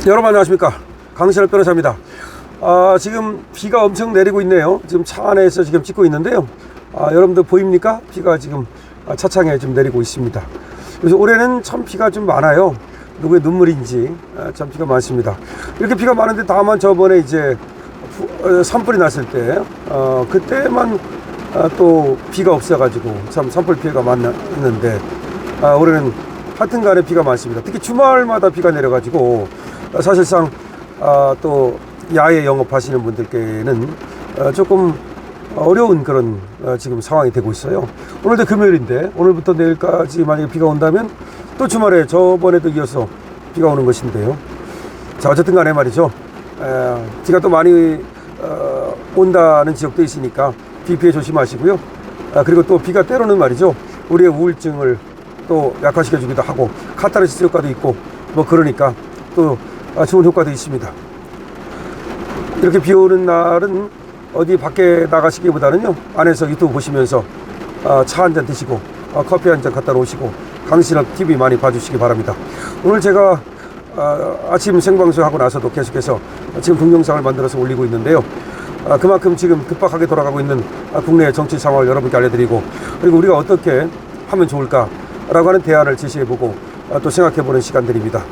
여러분 안녕하십니까, 강신업 변호사입니다. 지금 비가 엄청 내리고 있네요. 지금 차 안에서 지금 찍고 있는데요. 여러분들 보입니까? 비가 지금 차창에 좀 내리고 있습니다. 그래서 올해는 참 비가 좀 많아요. 누구의 눈물인지 참 비가 많습니다. 이렇게 비가 많은데 다만 저번에 이제 산불이 났을 때 그때만 또 비가 없어가지고 참 산불 피해가 많았는데 올해는 하여튼간에 비가 많습니다. 특히 주말마다 비가 내려가지고 사실상 또 야외 영업하시는 분들께는 조금 어려운 그런 지금 상황이 되고 있어요. 오늘도 금요일인데 오늘부터 내일까지 만약에 비가 온다면 또 주말에 저번에도 이어서 비가 오는 것인데요. 자, 어쨌든 간에 말이죠. 비가 또 많이 온다는 지역도 있으니까 비 피해 조심하시고요. 그리고 또 비가 때로는 말이죠, 우리의 우울증을 또 약화시켜 주기도 하고 카타르시스 효과도 있고 뭐 그러니까 또 좋은 효과도 있습니다. 이렇게 비 오는 날은 어디 밖에 나가시기보다는요, 안에서 유튜브 보시면서 차 한잔 드시고 커피 한잔 갖다 놓으시고 강신업 TV 많이 봐주시기 바랍니다. 오늘 제가 아침 생방송 하고 나서도 계속해서 지금 동영상을 만들어서 올리고 있는데요. 그만큼 지금 급박하게 돌아가고 있는 국내 정치 상황을 여러분께 알려드리고, 그리고 우리가 어떻게 하면 좋을까 라고 하는 대안을 제시해보고 또 생각해보는 시간들입니다.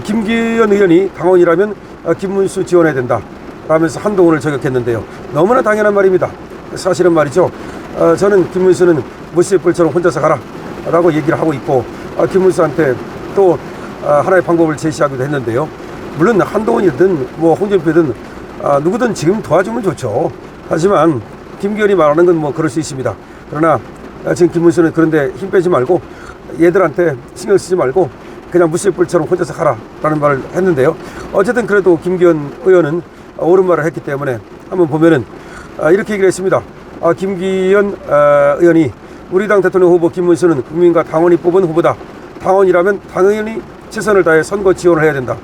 김기현 의원이 당원이라면 김문수 지원해야 된다 라면서 한동훈을 저격했는데요. 너무나 당연한 말입니다. 사실은 말이죠, 저는 김문수는 무시불처럼 혼자서 가라 라고 얘기를 하고 있고, 김문수한테 또 하나의 방법을 제시하기도 했는데요. 물론 한동훈이든 뭐 홍준표든 누구든 지금 도와주면 좋죠. 하지만 김기현이 말하는 건 뭐 그럴 수 있습니다. 그러나 지금 김문수는 그런데 힘 빼지 말고 얘들한테 신경 쓰지 말고 그냥 무시불처럼 혼자서 가라 라는 말을 했는데요. 어쨌든 그래도 김기현 의원은 옳은 말을 했기 때문에 한번 보면은 이렇게 얘기를 했습니다. 김기현 의원이 우리 당 대통령 후보 김문수는 국민과 당원이 뽑은 후보다. 당원이라면 당연히 최선을 다해 선거 지원을 해야 된다.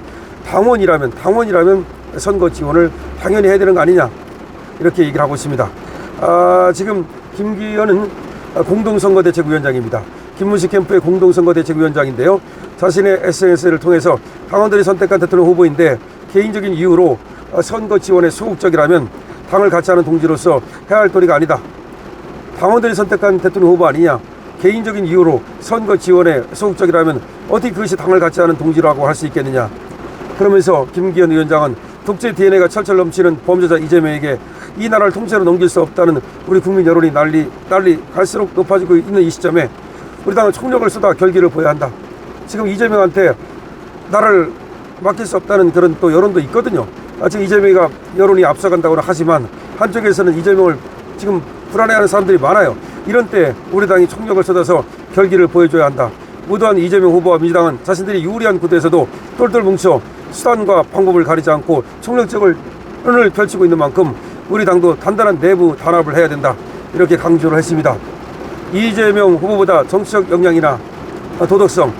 당원이라면 선거 지원을 당연히 해야 되는 거 아니냐, 이렇게 얘기를 하고 있습니다. 지금 김기현은 공동선거대책위원장입니다. 김문수 캠프의 공동선거대책위원장인데요. 자신의 SNS를 통해서 당원들이 선택한 대통령 후보인데 개인적인 이유로 선거 지원에 소극적이라면 당을 같이 하는 동지로서 해야 할 도리가 아니다. 당원들이 선택한 대통령 후보 아니냐, 개인적인 이유로 선거 지원에 소극적이라면 어떻게 그것이 당을 같이 하는 동지라고 할 수 있겠느냐. 그러면서 김기현 위원장은 독재 DNA가 철철 넘치는 범죄자 이재명에게 이 나라를 통째로 넘길 수 없다는 우리 국민 여론이 난리 갈수록 높아지고 있는 이 시점에 우리 당은 총력을 쏟아 결기를 보여야 한다. 지금 이재명한테 나라를 맡길 수 없다는 그런 또 여론도 있거든요. 지금 이재명이가 여론이 앞서간다고는 하지만 한쪽에서는 이재명을 지금 불안해하는 사람들이 많아요. 이런 때 우리 당이 총력을 쏟아서 결기를 보여줘야 한다. 무도한 이재명 후보와 민주당은 자신들이 유리한 구도에서도 똘똘 뭉쳐 수단과 방법을 가리지 않고 총력적을 펼치고 있는 만큼 우리 당도 단단한 내부 단합을 해야 된다, 이렇게 강조를 했습니다. 이재명 후보보다 정치적 역량이나 도덕성,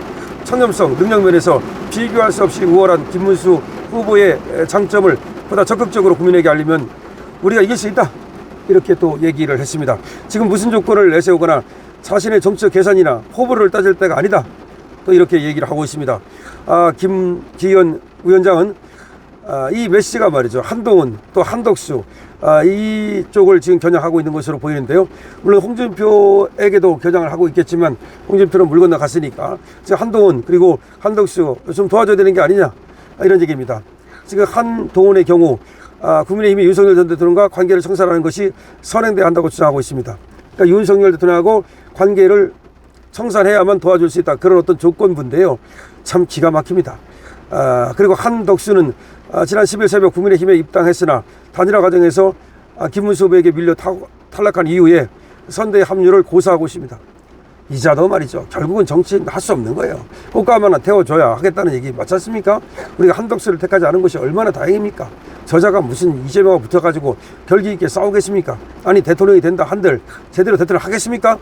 청렴성, 능력 면에서 비교할 수 없이 우월한 김문수 후보의 장점을 보다 적극적으로 국민에게 알리면 우리가 이길 수 있다, 이렇게 또 얘기를 했습니다. 지금 무슨 조건을 내세우거나 자신의 정치적 계산이나 호불호를 따질 때가 아니다, 또 이렇게 얘기를 하고 있습니다. 김기현 위원장은 이 메시지가 말이죠, 한동훈 또 한덕수 이쪽을 지금 겨냥하고 있는 것으로 보이는데요. 물론 홍준표에게도 겨냥을 하고 있겠지만 홍준표는 물 건너 갔으니까 지금 한동훈 그리고 한덕수 좀 도와줘야 되는 게 아니냐, 이런 얘기입니다. 지금 한동훈의 경우 국민의힘이 윤석열 전 대통령과 관계를 청산하는 것이 선행돼야 한다고 주장하고 있습니다. 그러니까 윤석열 대통령하고 관계를 청산해야만 도와줄 수 있다, 그런 어떤 조건부인데요. 참 기가 막힙니다. 그리고 한덕수는 지난 10일 새벽 국민의힘에 입당했으나 단일화 과정에서 김문수 후보에게 밀려 탈락한 이후에 선대의 합류를 고사하고 있습니다. 이자도 말이죠, 결국은 정치인 할 수 없는 거예요. 꽃감 하나 태워줘야 하겠다는 얘기 맞지 않습니까? 우리가 한덕수를 택하지 않은 것이 얼마나 다행입니까? 저자가 무슨 이재명하고 붙어가지고 결기 있게 싸우겠습니까? 아니, 대통령이 된다 한들 제대로 대통령 하겠습니까?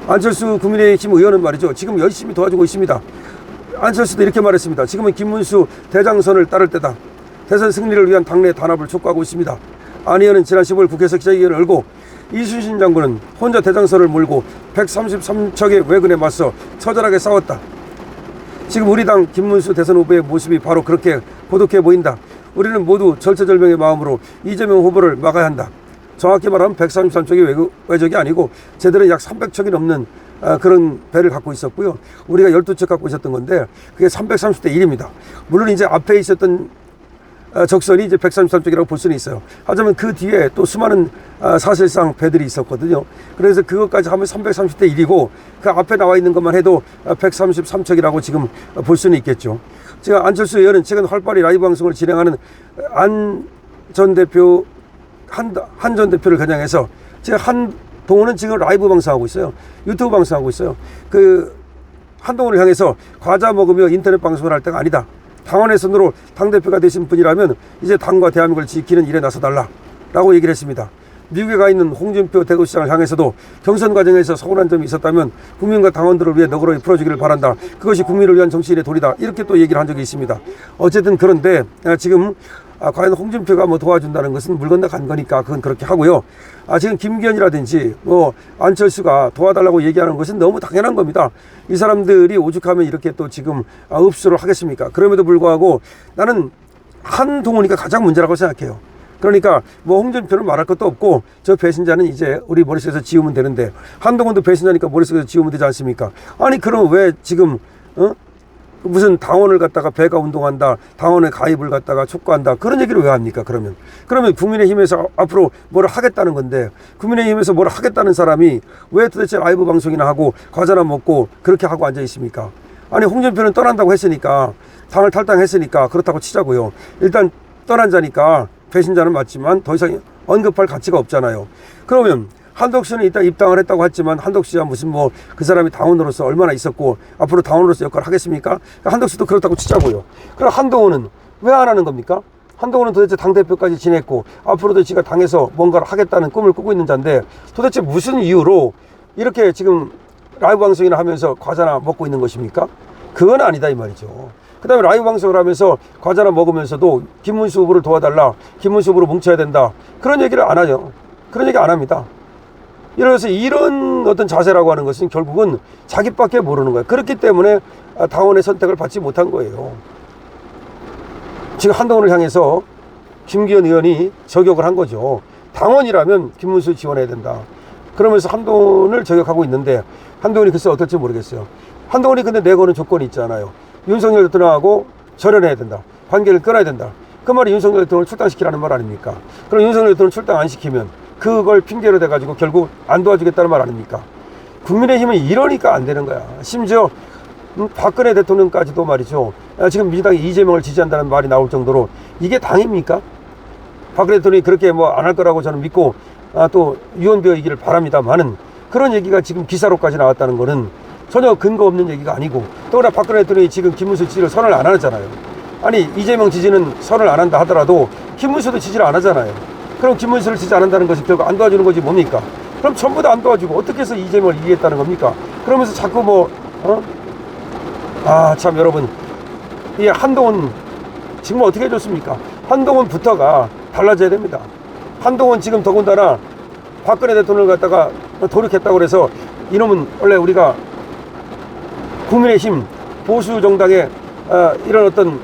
안철수 국민의힘 의원은 말이죠, 지금 열심히 도와주고 있습니다. 안철수도 이렇게 말했습니다. 지금은 김문수 대장선을 따를 때다. 대선 승리를 위한 당내 단합을 촉구하고 있습니다. 안 의원은 지난 15일 국회에서 기자회견을 열고 이순신 장군은 혼자 대장선을 몰고 133척의 왜군에 맞서 처절하게 싸웠다. 지금 우리 당 김문수 대선 후보의 모습이 바로 그렇게 고독해 보인다. 우리는 모두 절체절명의 마음으로 이재명 후보를 막아야 한다. 정확히 말하면 133척이 외적이 아니고 저희들은 약 300척이 넘는 그런 배를 갖고 있었고요. 우리가 12척 갖고 있었던 건데 그게 330대 1입니다. 물론 이제 앞에 있었던 적선이 이제 133쪽이라고 볼 수는 있어요. 하지만 그 뒤에 또 수많은 사실상 배들이 있었거든요. 그래서 그것까지 하면 330대 1이고 그 앞에 나와 있는 것만 해도 133척이라고 지금 볼 수는 있겠죠. 제가 안철수 의원은 최근 활발히 라이브 방송을 진행하는 한 전 대표를 겨냥해서 제가 한동훈은 지금 라이브 방송하고 있어요. 유튜브 방송하고 있어요. 그 한동훈을 향해서 과자 먹으며 인터넷 방송을 할 때가 아니다. 당원의 손으로 당대표가 되신 분이라면 이제 당과 대한민국을 지키는 일에 나서달라라고 얘기를 했습니다. 미국에 가 있는 홍준표 대구시장을 향해서도 경선 과정에서 서운한 점이 있었다면 국민과 당원들을 위해 너그러이 풀어주기를 바란다. 그것이 국민을 위한 정치인의 도리다. 이렇게 또 얘기를 한 적이 있습니다. 어쨌든 그런데 지금 과연 홍준표가 뭐 도와준다는 것은 물 건너 간 거니까 그건 그렇게 하고요. 지금 김기현이라든지 뭐 안철수가 도와달라고 얘기하는 것은 너무 당연한 겁니다. 이 사람들이 오죽하면 이렇게 또 지금 읍수를 하겠습니까? 그럼에도 불구하고 나는 한동훈이가 가장 문제라고 생각해요. 그러니까 뭐 홍준표는 말할 것도 없고 저 배신자는 이제 우리 머릿속에서 지우면 되는데 한동훈도 배신자니까 머릿속에서 지우면 되지 않습니까? 아니 그럼 왜 지금 무슨 당원을 갖다가 배가 운동한다, 당원의 가입을 갖다가 촉구한다, 그런 얘기를 왜 합니까? 그러면 국민의힘에서 앞으로 뭘 하겠다는 건데, 국민의힘에서 뭘 하겠다는 사람이 왜 도대체 라이브 방송이나 하고 과자나 먹고 그렇게 하고 앉아 있습니까? 아니 홍준표는 떠난다고 했으니까, 당을 탈당했으니까 그렇다고 치자고요. 일단 떠난 자니까 배신자는 맞지만 더 이상 언급할 가치가 없잖아요. 그러면 한덕수는 이따 입당을 했다고 했지만 한덕수야 무슨 뭐 그 사람이 당원으로서 얼마나 있었고 앞으로 당원으로서 역할을 하겠습니까? 한덕수도 그렇다고 치자고요. 그럼 한동훈은 왜 안 하는 겁니까? 한동훈은 도대체 당대표까지 지냈고 앞으로도 지가 당에서 뭔가를 하겠다는 꿈을 꾸고 있는 자인데 도대체 무슨 이유로 이렇게 지금 라이브 방송이나 하면서 과자나 먹고 있는 것입니까? 그건 아니다 이 말이죠. 그 다음에 라이브 방송을 하면서 과자나 먹으면서도 김문수 후보를 도와달라, 김문수 후보로 뭉쳐야 된다, 그런 얘기를 안 하죠. 그런 얘기 안 합니다. 이래서 이런 어떤 자세라고 하는 것은 결국은 자기밖에 모르는 거예요. 그렇기 때문에 당원의 선택을 받지 못한 거예요. 지금 한동훈을 향해서 김기현 의원이 저격을 한 거죠. 당원이라면 김문수 지원해야 된다. 그러면서 한동훈을 저격하고 있는데 한동훈이 글쎄 어떨지 모르겠어요. 한동훈이 근데 내거는 조건이 있잖아요. 윤석열 대통령하고 절연해야 된다. 관계를 끊어야 된다. 그 말이 윤석열 대통령을 출당시키라는 말 아닙니까? 그럼 윤석열 대통령을 출당 안 시키면 그걸 핑계로 대가지고 결국 안 도와주겠다는 말 아닙니까? 국민의힘은 이러니까 안 되는 거야. 심지어 박근혜 대통령까지도 말이죠. 지금 민주당이 이재명을 지지한다는 말이 나올 정도로 이게 당입니까? 박근혜 대통령이 그렇게 뭐 안 할 거라고 저는 믿고 또 유언비어이기를 바랍니다만은 그런 얘기가 지금 기사로까지 나왔다는 거는 전혀 근거 없는 얘기가 아니고 또나 박근혜 대통령이 지금 김문수 지지를 선언을 안 하잖아요. 아니 이재명 지지는 선언을 안 한다 하더라도 김문수도 지지를 안 하잖아요. 그럼 김문수를 지지 안 한다는 것이 결국 안 도와주는 거지 뭡니까? 그럼 전부 다 안 도와주고 어떻게 해서 이재명을 이기겠다는 겁니까? 그러면서 자꾸 뭐 참 여러분 이 한동훈 지금 어떻게 해줬습니까? 한동훈부터가 달라져야 됩니다. 한동훈 지금 더군다나 박근혜 대통령을 갖다가 돌이켰다고 그래서 이놈은 원래 우리가 국민의힘 보수 정당의 이런 어떤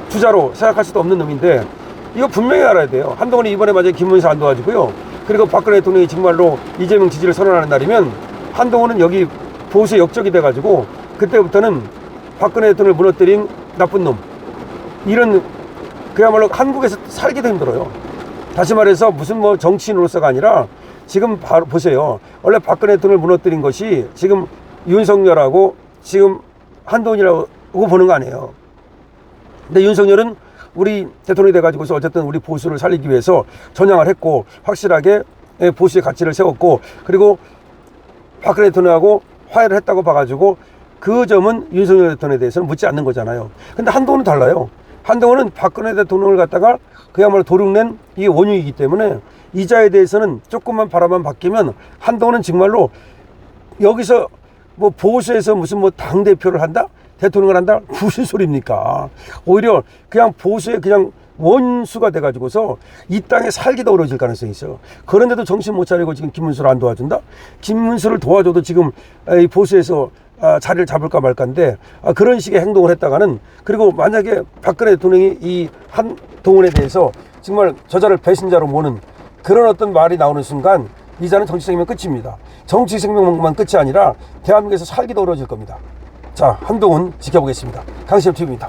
주자로 생각할 수도 없는 놈인데 이거 분명히 알아야 돼요. 한동훈이 이번에 만약에 김문수 안 도와주고요. 그리고 박근혜 대통령이 정말로 이재명 지지를 선언하는 날이면 한동훈은 여기 보수의 역적이 돼가지고 그때부터는 박근혜 대통령을 무너뜨린 나쁜 놈. 이런 그야말로 한국에서 살기도 힘들어요. 다시 말해서 무슨 뭐 정치인으로서가 아니라 지금 바로 보세요. 원래 박근혜 대통령을 무너뜨린 것이 지금 윤석열하고 지금 한동훈이라고 보는 거 아니에요. 근데 윤석열은 우리 대통령이 돼가지고서 어쨌든 우리 보수를 살리기 위해서 전향을 했고 확실하게 보수의 가치를 세웠고 그리고 박근혜 대통령하고 화해를 했다고 봐가지고 그 점은 윤석열 대통령에 대해서는 묻지 않는 거잖아요. 근데 한동훈은 달라요. 한동훈은 박근혜 대통령을 갖다가 그야말로 도륙낸 이게 원흉이기 때문에 이자에 대해서는 조금만 바라만 바뀌면 한동훈은 정말로 여기서 뭐 보수에서 무슨 뭐 당대표를 한다? 대통령을 한다? 무슨 소리입니까? 오히려 그냥 보수의 그냥 원수가 돼가지고서 이 땅에 살기도 어려워질 가능성이 있어요. 그런데도 정신 못 차리고 지금 김문수를 안 도와준다? 김문수를 도와줘도 지금 이 보수에서 자리를 잡을까 말까인데 그런 식의 행동을 했다가는, 그리고 만약에 박근혜 대통령이 이 한동훈에 대해서 정말 저자를 배신자로 모는 그런 어떤 말이 나오는 순간 이자는 정치 생명 끝입니다. 정치 생명만 끝이 아니라 대한민국에서 살기도 어려워질 겁니다. 자, 한동훈 지켜보겠습니다. 강신엽TV입니다.